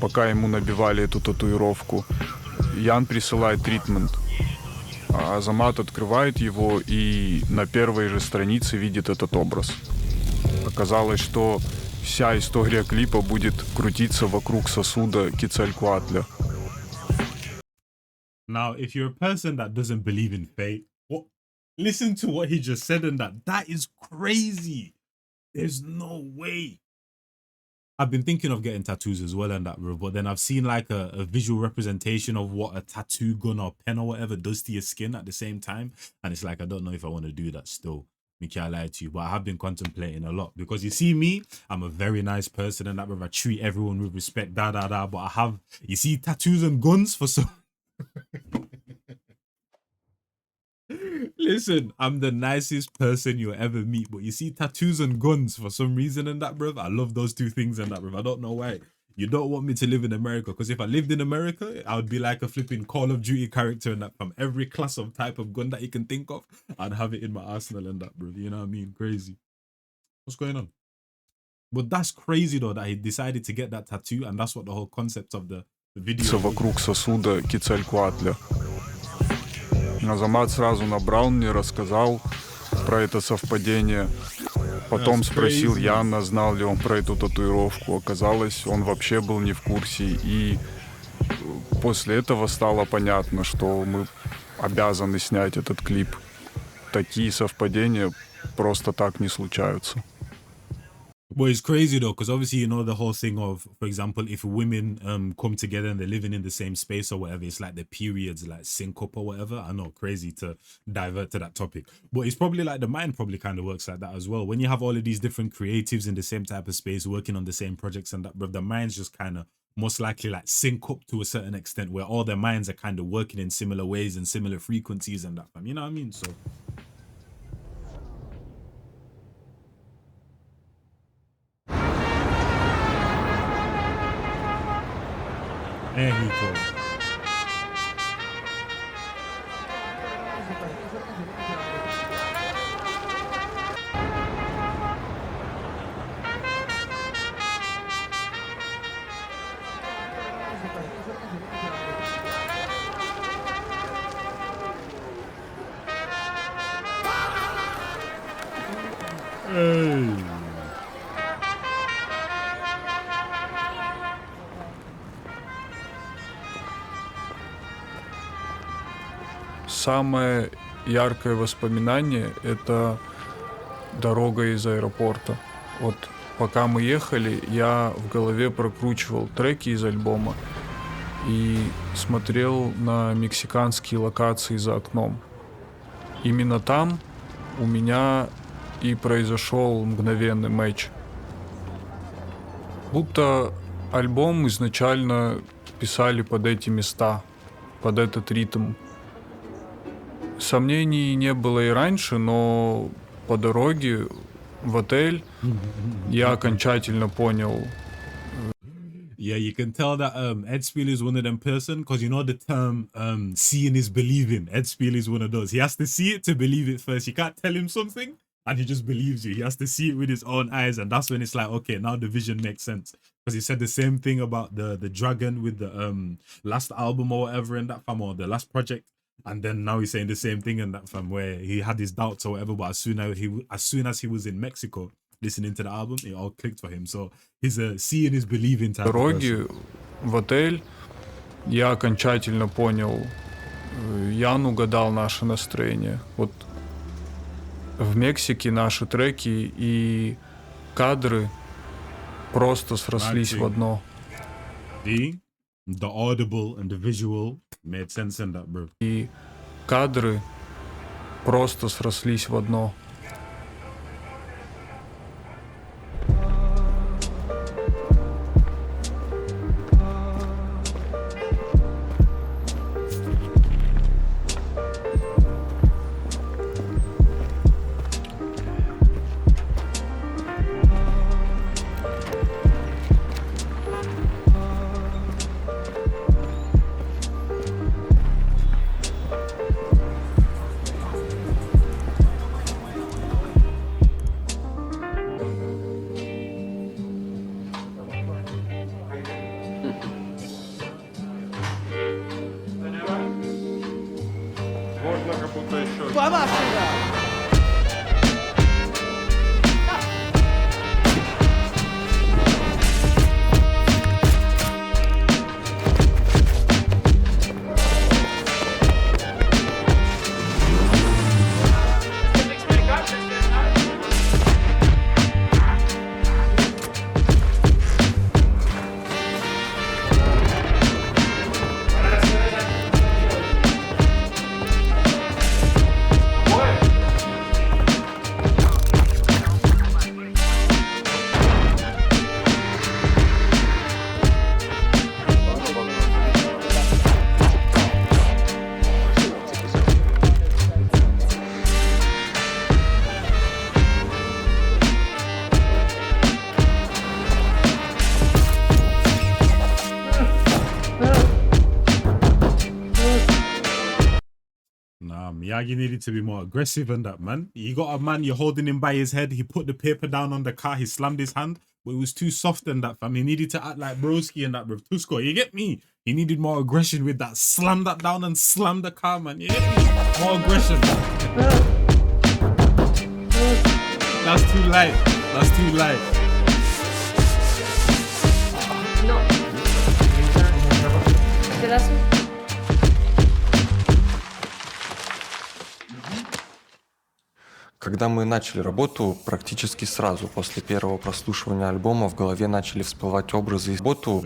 пока ему набивали эту татуировку, Ян присылает тритмент. А Азамат открывает его и на первой же странице видит этот образ. Оказалось, что вся история клипа будет крутиться вокруг сосуда Кецалькуатля. Now, if you're a person that doesn't believe in fate, listen to what he just said and that is crazy. There's no way. I've been thinking of getting tattoos as well and that, bro. But then I've seen like a visual representation of what a tattoo gun or pen or whatever does to your skin at the same time. And it's like, I don't know if I want to do that still. Me can't lie to you, but I have been contemplating a lot because you see me, I'm a very nice person and that, bro. I treat everyone with respect, But I have, you see, tattoos and guns for some. Listen, I'm the nicest person you'll ever meet, but you see tattoos and guns for some reason and that, bruv. I love those two things and that, bruv. I don't know why. You don't want me to live in America, because if I lived in America, I would be like a flipping Call of Duty character and that, from every class of type of gun that you can think of, I'd have it in my arsenal and that, bruv. You know what I mean? Crazy. What's going on? But that's crazy though, that he decided to get that tattoo, and that's what the whole concept of the video was. Вокруг сосуда Кецалькоатля. Азамат сразу набрал мне, рассказал про это совпадение. Потом спросил Яна, знал ли он про эту татуировку. Оказалось, он вообще был не в курсе. И после этого стало понятно, что мы обязаны снять этот клип. Такие совпадения просто так не случаются. Well, it's crazy though, because obviously, you know, the whole thing of, for example, if women come together and they're living in the same space or whatever, it's like the periods like sync up or whatever. I know, crazy to divert to that topic, but it's probably like the mind probably kind of works like that as well. When you have all of these different creatives in the same type of space working on the same projects and that, but the minds just kind of most likely like sync up to a certain extent where all their minds are kind of working in similar ways and similar frequencies and that, you know what I mean? So there he goes. Hey. Самое яркое воспоминание — это дорога из аэропорта. Вот пока мы ехали, я в голове прокручивал треки из альбома и смотрел на мексиканские локации за окном. Именно там у меня и произошел мгновенный матч. Будто альбом изначально писали под эти места, под этот ритм. Сомнений не было и раньше, но по дороге в отель я окончательно понял. Yeah, you can tell that Ed Spiel is one of them person, because you know the term seeing is believing. Ed Spiel is one of those. He has to see it to believe it first. You can't tell him something and he just believes you. He has to see it with his own eyes, and that's when it's like, okay, now the vision makes sense. Because he said the same thing about the dragon with the last album or whatever in that fam, or the last project. And then now he's saying the same thing in that fam, where he had his doubts or whatever, but as soon as he was in Mexico listening to the album, it all clicked for him. So he's a seeing is believing type of person. Дороги в отель я окончательно понял. Ян угадал наше настроение. Вот в Мексике наши треки и кадры просто срослись в одно. The audible and the visual made sense in that, bro. И кадры просто срослись в одно. Miyagi needed to be more aggressive than that, man. You got a man, you're holding him by his head. He put the paper down on the car. He slammed his hand, but it was too soft than that, fam. He needed to act like broski and that, bro. Tusko, you get me? He needed more aggression with that. Slam that down and slam the car, man. You get me? More aggression. That's too light. That's too light. No. Pedazo. Когда мы начали работу, практически сразу после первого прослушивания альбома в голове начали всплывать образы из работу.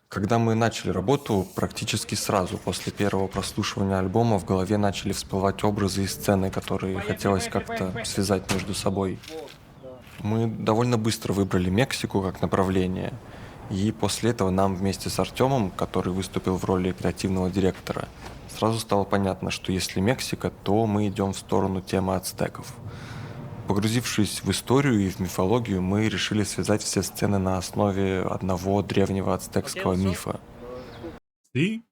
Когда мы начали работу, практически сразу после первого прослушивания альбома в голове начали всплывать образы и сцены, которые хотелось как-то связать между собой. Мы довольно быстро выбрали Мексику как направление, и после этого нам вместе с Артемом, который выступил в роли креативного директора, сразу стало понятно, что если Мексика, то мы идем в сторону темы ацтеков. Погрузившись в историю и в мифологию, мы решили связать все сцены на основе одного древнего ацтекского мифа. Идем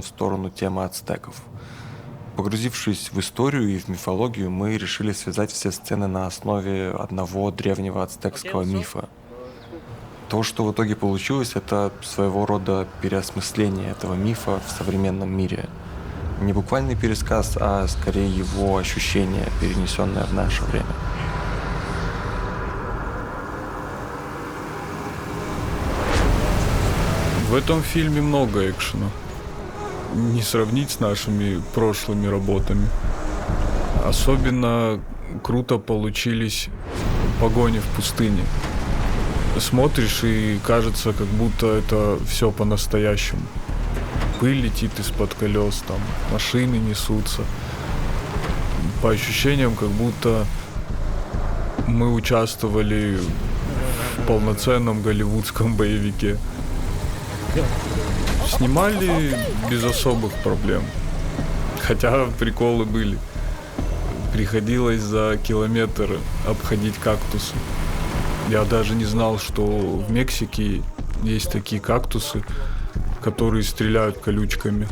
в сторону темы ацтеков. Погрузившись в историю и в мифологию, мы решили связать все сцены на основе одного древнего ацтекского мифа. То, что в итоге получилось, это своего рода переосмысление этого мифа в современном мире. Не буквальный пересказ, а скорее его ощущение, перенесенное в наше время. В этом фильме много экшена. Не сравнить с нашими прошлыми работами. Особенно круто получились погони в пустыне. Смотришь и кажется, как будто это все по-настоящему. Пыль летит из-под колес, там машины несутся. По ощущениям, как будто мы участвовали в полноценном голливудском боевике. Снимали без особых проблем. Хотя приколы были. Приходилось за километр обходить кактусы. Я даже не знал, что в Мексике есть такие кактусы, которые стреляют колючками.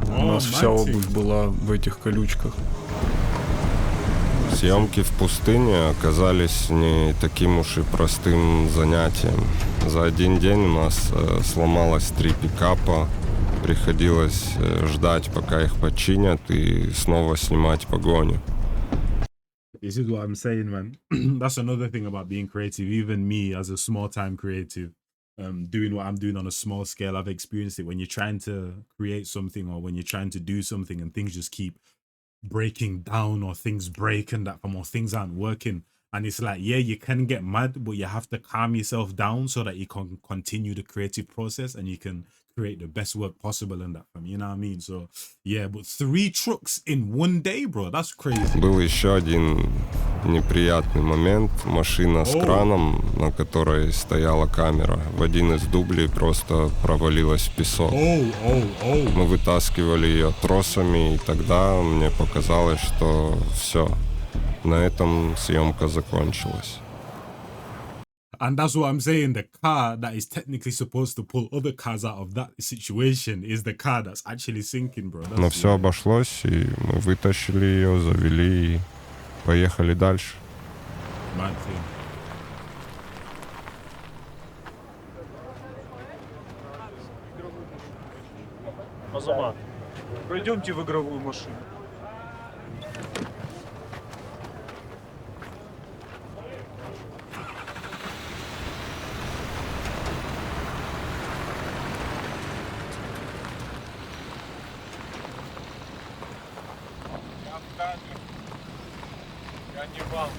У нас вся обувь была в этих колючках. Съемки в пустыне оказались не таким уж и простым занятием. За один день у нас сломалось 3 пикапа. Приходилось ждать, пока их починят, и снова снимать погоню. This is what I'm saying, man. That's another thing about being creative. Even me, as a small-time creative, doing what I'm doing on a small scale, I've experienced it. When you're trying to create something, or when you're trying to do something, and things just keep breaking down, or things break and that, or things aren't working, and it's like, yeah, you can get mad, but you have to calm yourself down so that you can continue the creative process and you can create the best work possible and that, you know what I mean? So yeah, but 3 trucks in one day, bro, that's crazy. Был еще один неприятный момент. Машина с краном, на которой стояла камера, в один из дублей просто провалилась в песок. Мы вытаскивали ее тросами, и тогда мне показалось, что все, на этом съемка закончилась. And that's what I'm saying. The car that is technically supposed to pull other cars out of that situation is the car that's actually sinking, bro. Но все обошлось, и мы вытащили ее, завели и поехали дальше. Азамат, пройдемте в игровую машину. Я не вам.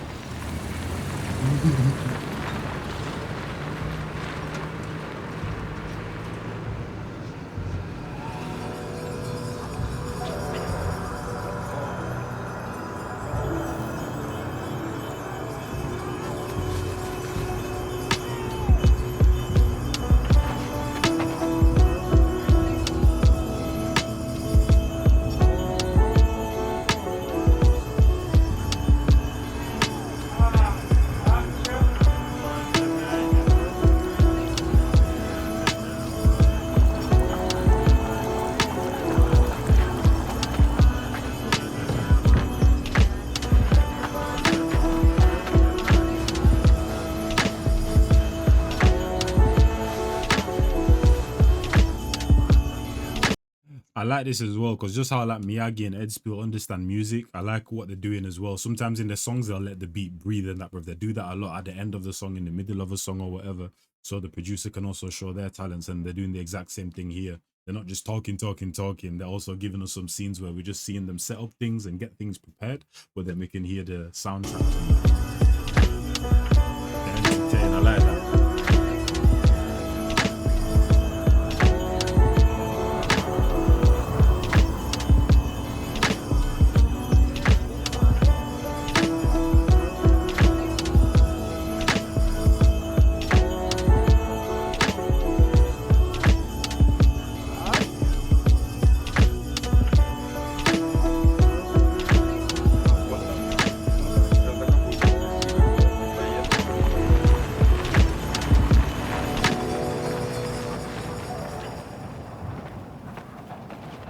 I like this as well because just how like Miyagi and Ed Spill understand music, I like what they're doing as well. Sometimes in their songs they'll let the beat breathe and that, bro. They do that a lot at the end of the song, in the middle of a song or whatever, so the producer can also show their talents. And they're doing the exact same thing here. They're not just talking. They're also giving us some scenes where we're just seeing them set up things and get things prepared, but then we can hear the soundtrack. They're entertaining. I like that.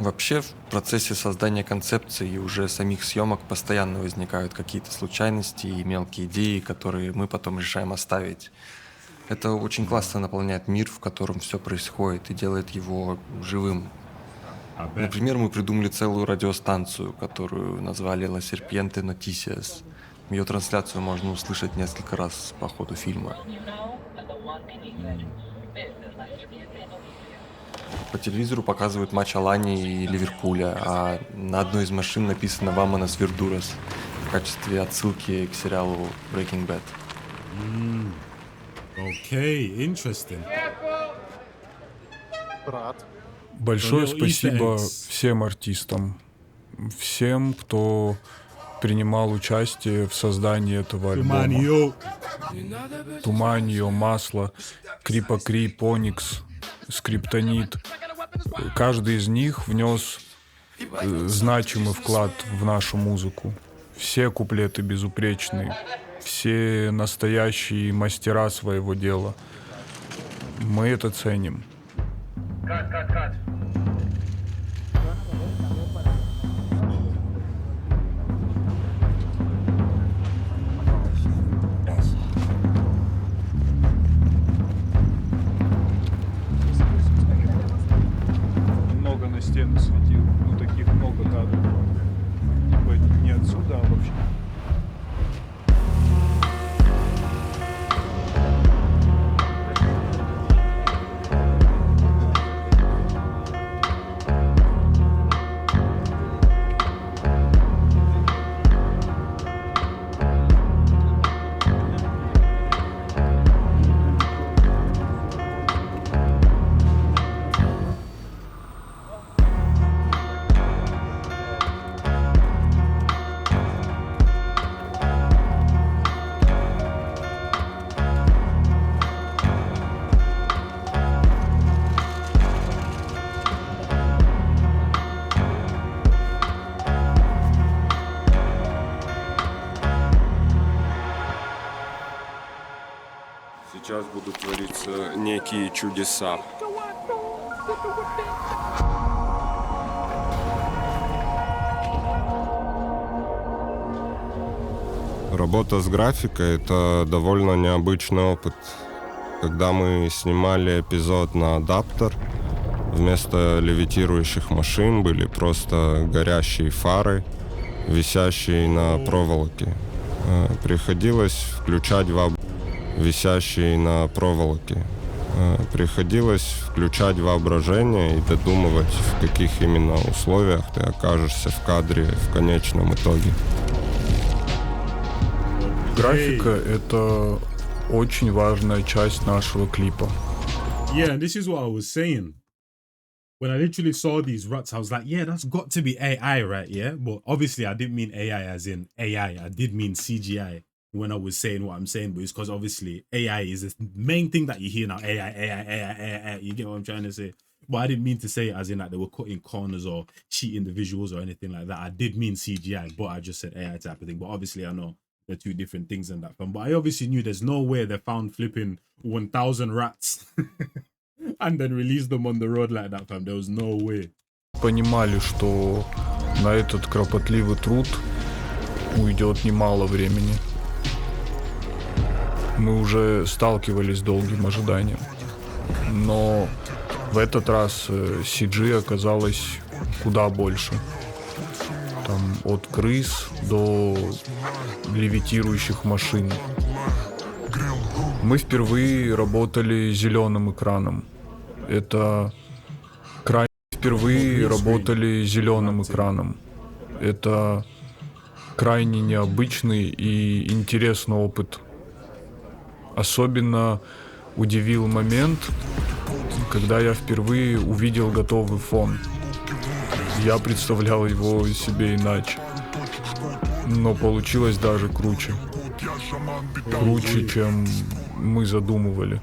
Вообще, в процессе создания концепции и уже самих съемок постоянно возникают какие-то случайности и мелкие идеи, которые мы потом решаем оставить. Это очень классно наполняет мир, в котором все происходит, и делает его живым. Например, мы придумали целую радиостанцию, которую назвали «La Serpiente Noticias». Ее трансляцию можно услышать несколько раз по ходу фильма. По телевизору показывают матч Алании и Ливерпуля, а на одной из машин написано «Vámonos Verduras» в качестве отсылки к сериалу Breaking Bad. Okay, interesting. Большое спасибо всем артистам, всем, кто принимал участие в создании этого альбома. Туманио, Масло, Крипокри, Поникс, Скриптонит. Каждый из них внес значимый вклад в нашу музыку. Все куплеты безупречные, все настоящие мастера своего дела. Мы это ценим. Много на стену светил, ну таких много кадров. Типа не отсюда, а вообще. Сейчас будут твориться некие чудеса. Работа с графикой — это довольно необычный опыт. Когда мы снимали эпизод на адаптер, вместо левитирующих машин были просто горящие фары, висящие на проволоке. Приходилось включать воображение и додумывать, в каких именно условиях ты окажешься в кадре в конечном итоге. Графика — это очень важная часть нашего клипа. Yeah, and this is what I was saying. When I literally saw these ruts, I was like, yeah, that's got to be AI, right? Yeah, but obviously I didn't mean AI as in AI. I did mean CGI when I was saying what I'm saying, but it's because obviously AI is the main thing that you hear now. AI. You get what I'm trying to say? But I didn't mean to say it as in like they were cutting corners or cheating the visuals or anything like that. I did mean CGI, but I just said AI type of thing. But obviously I know they're two different things in that film. But I obviously knew there's no way they found flipping 1,000 rats and then released them on the road like that, fam. There was no way. Понимали, что на этот кропотливый труд уйдет немало времени. Мы уже сталкивались с долгим ожиданием. Но в этот раз CG оказалось куда больше. Там от крыс до левитирующих машин. Мы впервые работали зеленым экраном. Это впервые работали зеленым экраном. Это крайне необычный и интересный опыт. Особенно удивил момент, когда я впервые увидел готовый фон. Я представлял его себе иначе. Но получилось даже круче. Круче, чем мы задумывали.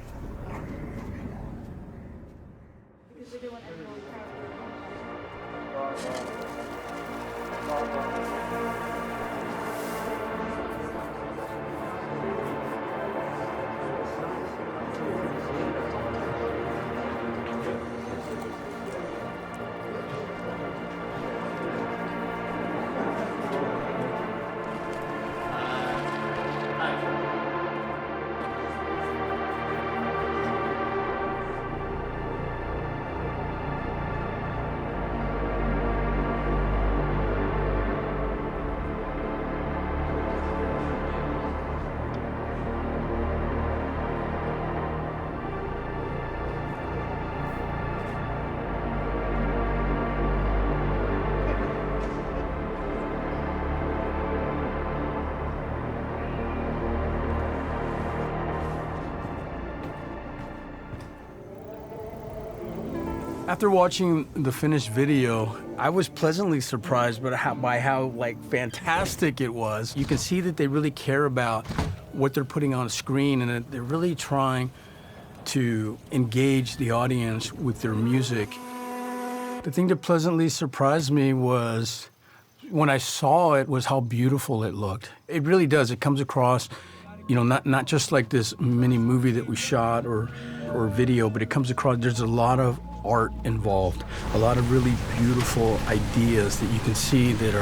After watching the finished video, I was pleasantly surprised by how like fantastic it was. You can see that they really care about what they're putting on screen, and that they're really trying to engage the audience with their music. The thing that pleasantly surprised me was when I saw it was how beautiful it looked. It really does. It comes across, you know, not just like this mini movie that we shot or video, but it comes across, there's a lot of art involved, a lot of really beautiful ideas that you can see that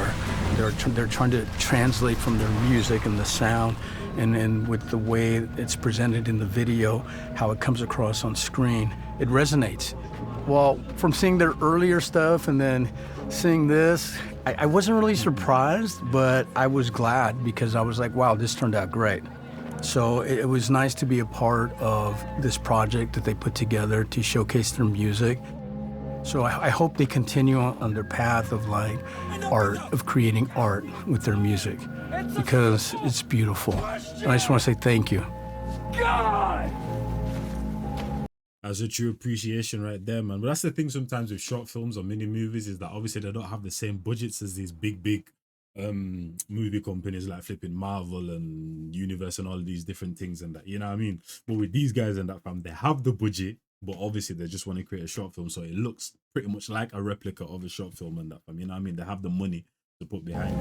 they're trying to translate from their music and the sound, and with the way it's presented in the video, how it comes across on screen, it resonates. Well, from seeing their earlier stuff and then seeing this, I wasn't really surprised, but I was glad because I was like, wow, this turned out great. So it was nice to be a part of this project that they put together to showcase their music. So I hope they continue on their path of like art, of creating art with their music, because it's beautiful. And I just want to say thank you. God! That's a true appreciation right there, man. But that's the thing sometimes with short films or mini movies, is that obviously they don't have the same budgets as these big movie companies like flipping Marvel and Universe and all these different things and that, you know what I mean? But with these guys and that, fam, they have the budget, but obviously they just want to create a short film, so it looks pretty much like a replica of a short film and that, fam, you know what I mean? They have the money to put behind it.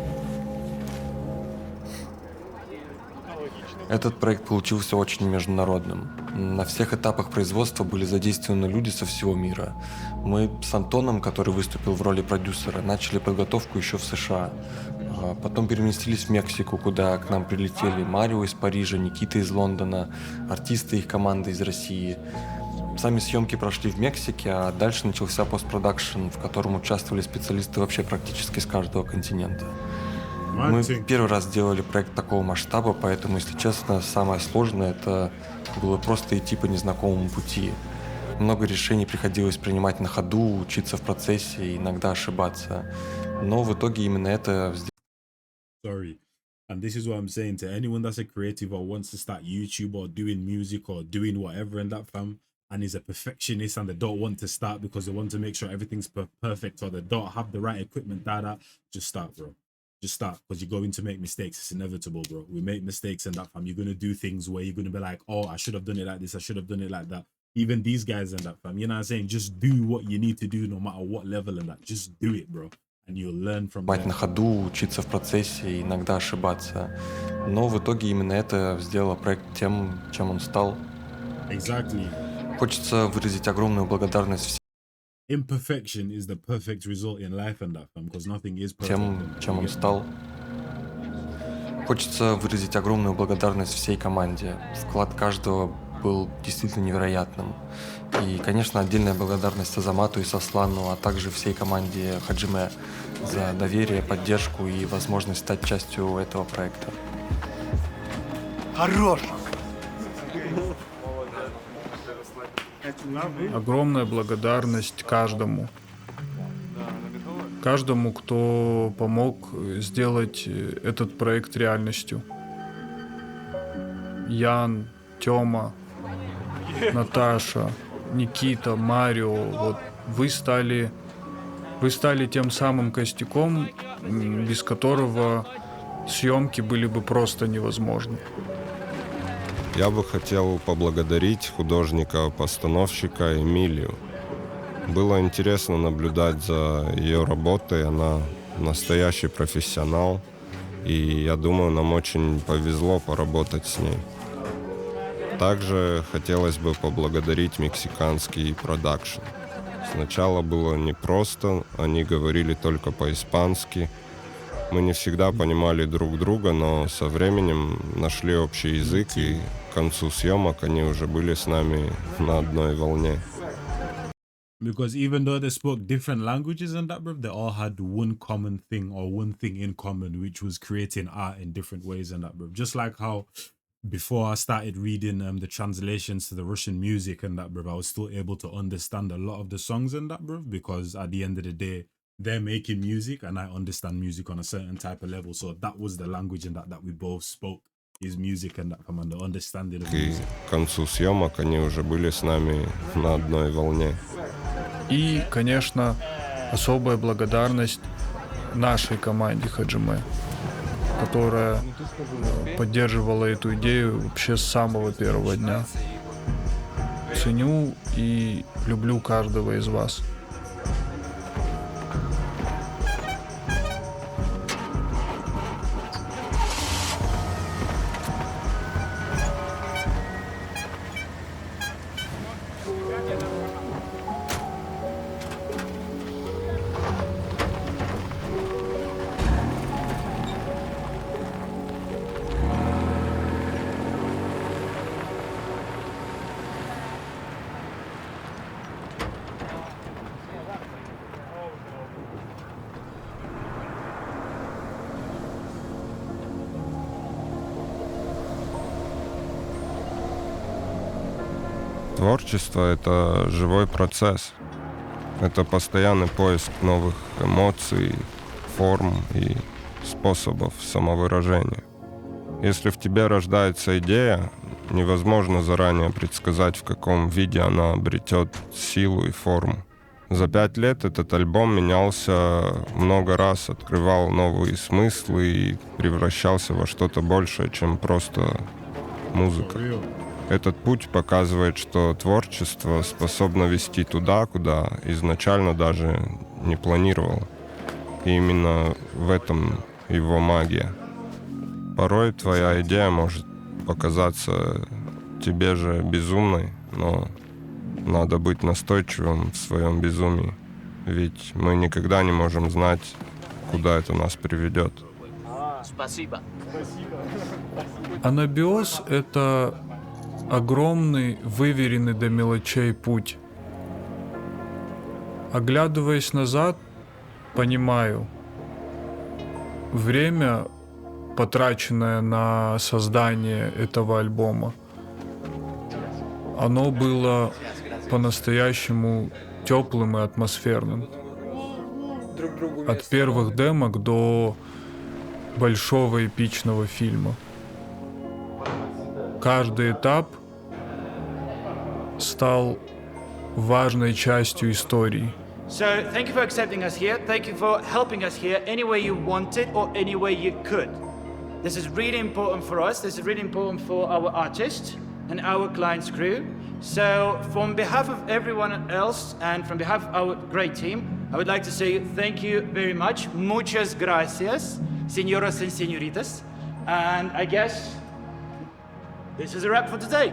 Этот проект получился очень международным. На всех этапах производства были задействованы люди со всего мира. Мы с Антоном, который выступил в роли продюсера, начали подготовку еще в США. Потом переместились в Мексику, куда к нам прилетели Марио из Парижа, Никита из Лондона, артисты их команды из России. Сами съемки прошли в Мексике, а дальше начался постпродакшн, в котором участвовали специалисты вообще практически с каждого континента. Мы первый раз делали проект такого масштаба, поэтому, если честно, самое сложное это было просто идти по незнакомому пути. Много решений приходилось принимать на ходу, учиться в процессе и иногда ошибаться. Но в итоге именно это... Sorry. And this is what I'm saying to anyone that's a creative or wants to start YouTube or doing music or doing whatever in that, fam, and is a perfectionist and they don't want to start because they want to make sure everything's perfect or they don't have the right equipment, just start, bro. Just start, because you're going to make mistakes. It's inevitable, bro. We make mistakes and that, fam. You're going to do things where you're going to be like, oh, I should have done it like this. I should have done it like that. Even these guys and that, fam. You know what I'm saying? Just do what you need to do no matter what level and that. Just do it, bro. And you'll learn from that. На ходу, учиться в процессе и иногда ошибаться. Но в итоге именно это сделало проект тем, чем он стал. Exactly. Хочется выразить огромную благодарность всем. Imperfection is the perfect result in life and that, fam, because nothing is perfect. Тем, чем он стал. Хочется выразить огромную благодарность всей команде. Вклад каждого был действительно невероятным. И, конечно, отдельная благодарность Азамату и Сослану, а также всей команде Хаджиме за доверие, поддержку и возможность стать частью этого проекта. Хорош! Огромная благодарность каждому. Каждому, кто помог сделать этот проект реальностью. Ян, Тёма, Наташа, Никита, Марио. Вот вы стали тем самым костяком, без которого съемки были бы просто невозможны. Я бы хотел поблагодарить художника-постановщика Эмилию. Было интересно наблюдать за ее работой, она настоящий профессионал, и я думаю, нам очень повезло поработать с ней. Также хотелось бы поблагодарить мексиканский продакшн. Сначала было непросто, они говорили только по-испански. Мы не всегда понимали друг друга, но со временем нашли общий язык, и к концу съемок они уже были с нами на одной волне. Because even though they spoke different languages and that, bro, they all had one common thing or one thing in common, which was creating art in different ways and that, bro. Just like how before I started reading the translations to the Russian music and that, bro, I was still able to understand a lot of the songs and that, bro, because at the end of the day, they're making music and I understand music on a certain type of level. So that was the language and that we both spoke. Is music and that, the understanding of music. И к концу съемок они уже были с нами на одной волне. И, конечно, особая благодарность нашей команде Хаджиме, которая поддерживала эту идею вообще с самого первого дня. Ценю и люблю каждого из вас. Творчество — это живой процесс. Это постоянный поиск новых эмоций, форм и способов самовыражения. Если в тебе рождается идея, невозможно заранее предсказать, в каком виде она обретет силу и форму. За 5 лет этот альбом менялся много раз, открывал новые смыслы и превращался во что-то большее, чем просто музыка. Этот путь показывает, что творчество способно вести туда, куда изначально даже не планировал. И именно в этом его магия. Порой твоя идея может показаться тебе же безумной, но надо быть настойчивым в своем безумии. Ведь мы никогда не можем знать, куда это нас приведет. Спасибо. Анабиос — это огромный, выверенный до мелочей путь. Оглядываясь назад, понимаю, время, потраченное на создание этого альбома, оно было по-настоящему теплым и атмосферным. От первых демок до большого эпичного фильма. Каждый этап стал важной частью истории. So, thank you for accepting us here. Thank you for helping us here any way you wanted or any way you could. This is really important for us. This is really important for our artists and our clients' crew. So, from behalf of everyone else and from behalf of our great team, I would like to say thank you very much. Muchas gracias, señoras and señoritas. And I guess this is a wrap for today.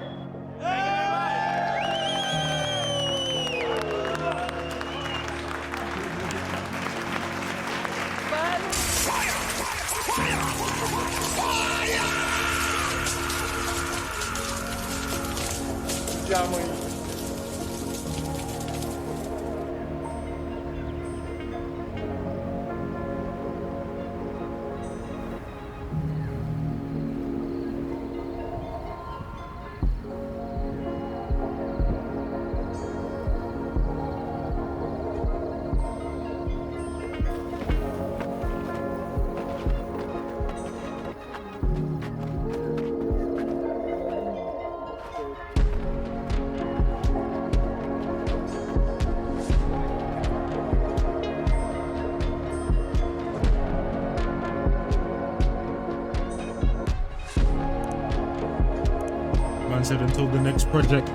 Man said until the next project.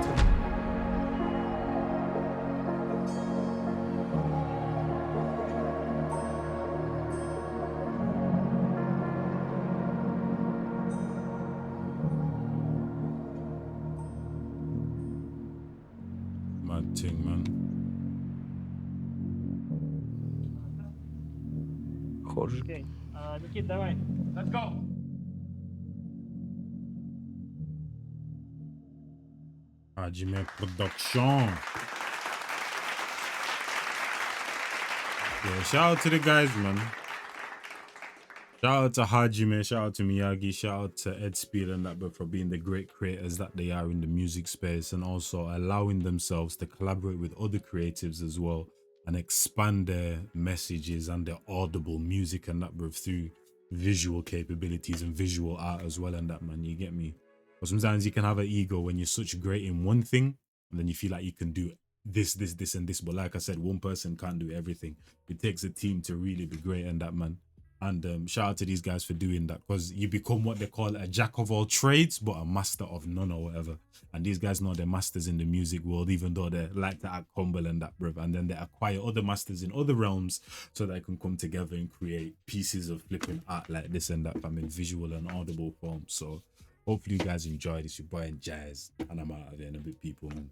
Mad thing, man. Okay. Никит, давай. Let's go. Hajime Production. Yeah, shout out to the guys, man. Shout out to Hajime, shout out to Miyagi, shout out to Ed Speed and that, but for being the great creators that they are in the music space, and also allowing themselves to collaborate with other creatives as well and expand their messages and their audible music and that, but through visual capabilities and visual art as well, and that, man, you get me? But sometimes you can have an ego when you're such great in one thing and then you feel like you can do this, and this, but like I said, one person can't do everything. It takes a team to really be great, and that, man. And shout out to these guys for doing that, because you become what they call a jack of all trades but a master of none or whatever. And these guys know they're masters in the music world, even though they like to act humble and that, bruv. And then they acquire other masters in other realms so they can come together and create pieces of flipping art like this and that, from in visual and audible form. So hopefully you guys enjoy this. Your boy Njies, and I'm out of here in a bit, people, man.